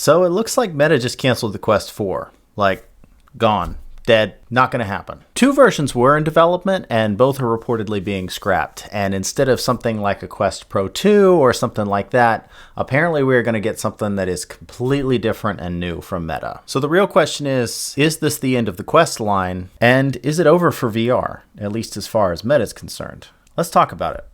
So it looks like Meta just canceled the Quest 4. Like, gone. Dead. Not going to happen. 2 versions were in development, and both are reportedly being scrapped. And instead of something like a Quest Pro 2 or something like that, apparently we're going to get something that is completely different and new from Meta. So the real question is this the end of the Quest line? And is it over for VR, at least as far as Meta is concerned? Let's talk about it.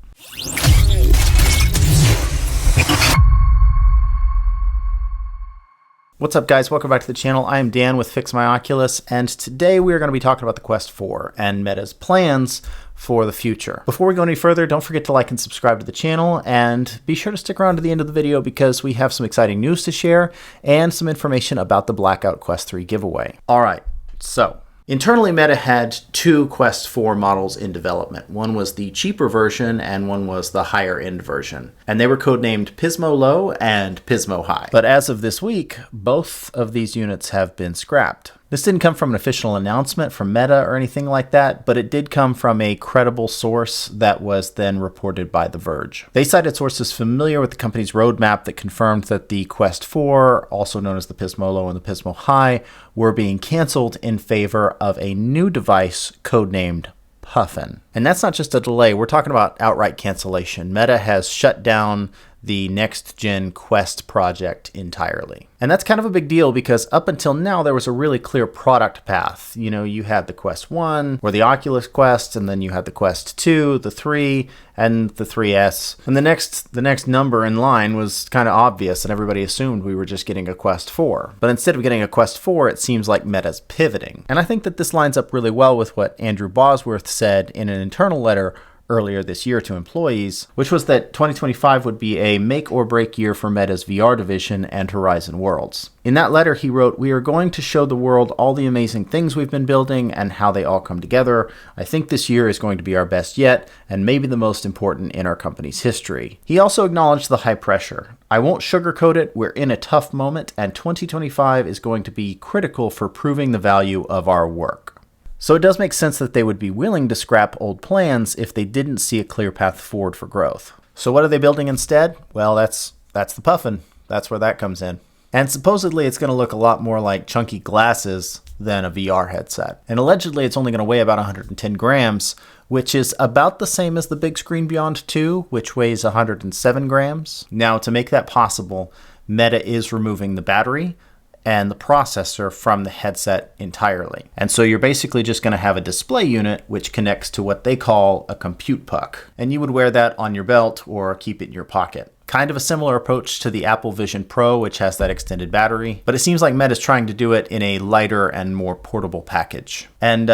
What's up, guys? Welcome back to the channel. I am Dan with Fix My Oculus, and today we are going to be talking about the Quest 4 and Meta's plans for the future. Before we go any further, don't forget to like and subscribe to the channel, and be sure to stick around to the end of the video because we have some exciting news to share and some information about the Blackout Quest 3 giveaway. All right, so internally, Meta had 2 Quest 4 models in development. One was the cheaper version and one was the higher end version. And they were codenamed Pismo Low and Pismo High. But as of this week, both of these units have been scrapped. This didn't come from an official announcement from Meta or anything like that, but it did come from a credible source that was then reported by The Verge. They cited sources familiar with the company's roadmap that confirmed that the Quest 4, also known as the Pismo Low and the Pismo High, were being canceled in favor of a new device codenamed Puffin. And that's not just a delay, we're talking about outright cancellation. Meta has shut down the next-gen Quest project entirely. And that's kind of a big deal because up until now, there was a really clear product path. You know, you had the Quest 1 or the Oculus Quest, and then you had the Quest 2, the 3, and the 3S. And the next number in line was kind of obvious, and everybody assumed we were just getting a Quest 4. But instead of getting a Quest 4, it seems like Meta's pivoting. And I think that this lines up really well with what Andrew Bosworth said in an internal letter earlier this year to employees, which was that 2025 would be a make or break year for Meta's VR division and Horizon Worlds. In that letter, he wrote, "We are going to show the world all the amazing things we've been building and how they all come together. I think this year is going to be our best yet, and maybe the most important in our company's history." He also acknowledged the high pressure. "I won't sugarcoat it, we're in a tough moment, and 2025 is going to be critical for proving the value of our work." So it does make sense that they would be willing to scrap old plans if they didn't see a clear path forward for growth. So what are they building instead? Well, that's the Puffin. That's where that comes in. And supposedly it's going to look a lot more like chunky glasses than a VR headset. And allegedly it's only going to weigh about 110 grams, which is about the same as the Big Screen Beyond 2, which weighs 107 grams. Now, to make that possible, Meta is removing the battery and the processor from the headset entirely. And so you're basically just going to have a display unit which connects to what they call a compute puck. And you would wear that on your belt or keep it in your pocket. Kind of a similar approach to the Apple Vision Pro, which has that extended battery. But it seems like Meta's trying to do it in a lighter and more portable package. And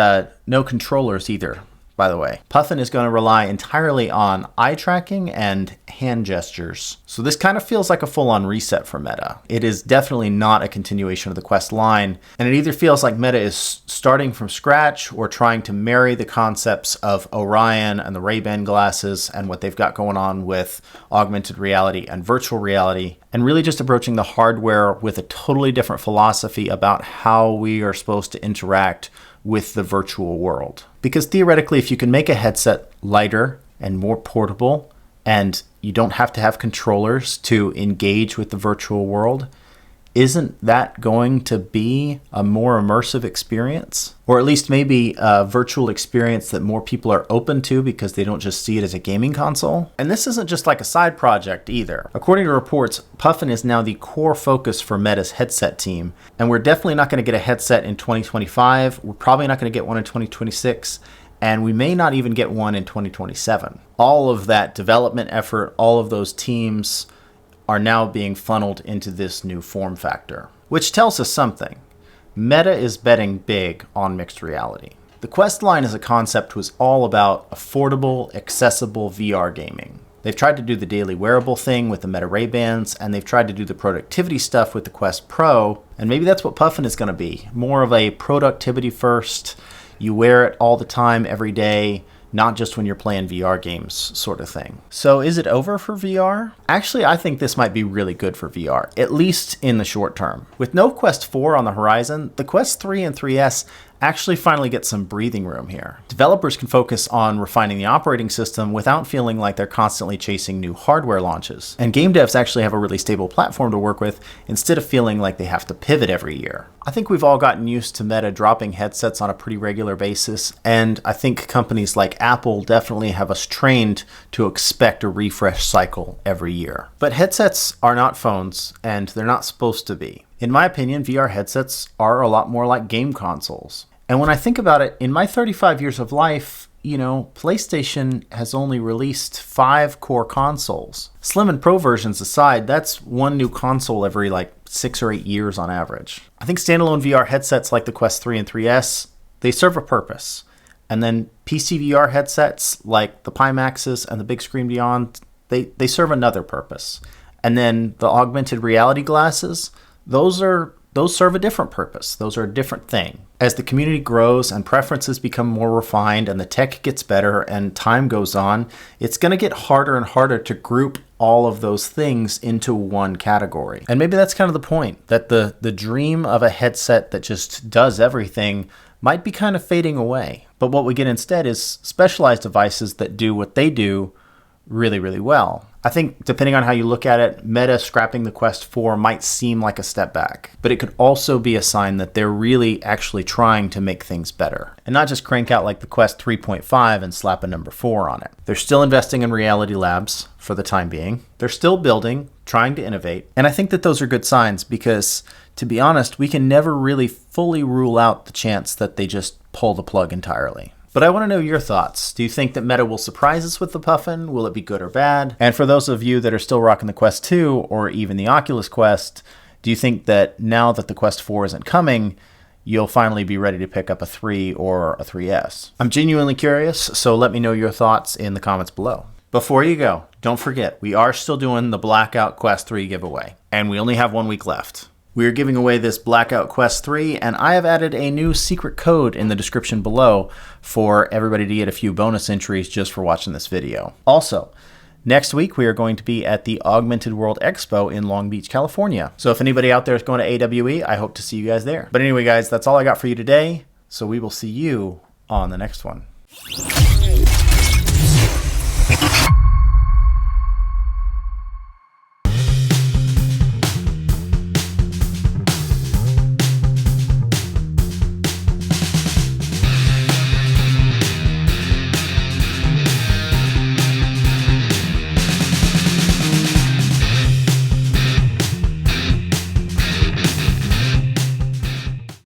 no controllers either, by the way. Puffin is going to rely entirely on eye tracking and hand gestures. So this kind of feels like a full-on reset for Meta. It is definitely not a continuation of the Quest line, and it either feels like Meta is starting from scratch or trying to marry the concepts of Orion and the Ray-Ban glasses and what they've got going on with augmented reality and virtual reality, and really just approaching the hardware with a totally different philosophy about how we are supposed to interact with the virtual world. Because theoretically, if you can make a headset lighter and more portable, and you don't have to have controllers to engage with the virtual world, isn't that going to be a more immersive experience? Or at least maybe a virtual experience that more people are open to because they don't just see it as a gaming console? And this isn't just like a side project either. According to reports, Puffin is now the core focus for Meta's headset team. And we're definitely not going to get a headset in 2025. We're probably not going to get one in 2026. And we may not even get one in 2027. All of that development effort, all of those teams are now being funneled into this new form factor, which tells us something. Meta is betting big on mixed reality. The Quest line as a concept was all about affordable, accessible VR gaming. They've tried to do the daily wearable thing with the Meta Ray-Bans, and they've tried to do the productivity stuff with the Quest Pro, and maybe that's what Puffin is going to be. More of a productivity first, you wear it all the time, every day, not just when you're playing VR games sort of thing. So is it over for VR? Actually, I think this might be really good for VR, at least in the short term. With no Quest 4 on the horizon, the Quest 3 and 3S actually finally get some breathing room here. Developers can focus on refining the operating system without feeling like they're constantly chasing new hardware launches. And game devs actually have a really stable platform to work with instead of feeling like they have to pivot every year. I think we've all gotten used to Meta dropping headsets on a pretty regular basis, and I think companies like Apple definitely have us trained to expect a refresh cycle every year. But headsets are not phones, and they're not supposed to be. In my opinion, VR headsets are a lot more like game consoles. And when I think about it, in my 35 years of life, PlayStation has only released 5 core consoles. Slim and Pro versions aside, that's one new console every 6 or 8 years on average. I think standalone VR headsets like the Quest 3 and 3S, they serve a purpose. And then PC VR headsets like the Pimaxes and the Big Screen Beyond, they serve another purpose. And then the augmented reality glasses, those serve a different purpose. Those are a different thing. As the community grows and preferences become more refined and the tech gets better and time goes on, it's going to get harder and harder to group all of those things into one category. And maybe that's kind of the point, that the dream of a headset that just does everything might be kind of fading away. But what we get instead is specialized devices that do what they do really, really well. I think depending on how you look at it, Meta scrapping the Quest 4 might seem like a step back, but it could also be a sign that they're really actually trying to make things better and not just crank out like the Quest 3.5 and slap a number 4 on it. They're still investing in reality labs for the time being. They're still building, trying to innovate. And I think that those are good signs because, to be honest, we can never really fully rule out the chance that they just pull the plug entirely. But I want to know your thoughts. Do you think that Meta will surprise us with the Puffin? Will it be good or bad? And for those of you that are still rocking the Quest 2 or even the Oculus Quest, do you think that now that the Quest 4 isn't coming, you'll finally be ready to pick up a 3 or a 3S? I'm genuinely curious, so let me know your thoughts in the comments below. Before you go, don't forget, we are still doing the Blackout Quest 3 giveaway, and we only have 1 week left. We are giving away this Blackout Quest 3, and I have added a new secret code in the description below for everybody to get a few bonus entries just for watching this video. Also, next week we are going to be at the Augmented World Expo in Long Beach, California. So if anybody out there is going to AWE, I hope to see you guys there. But anyway, guys, that's all I got for you today, so we will see you on the next one.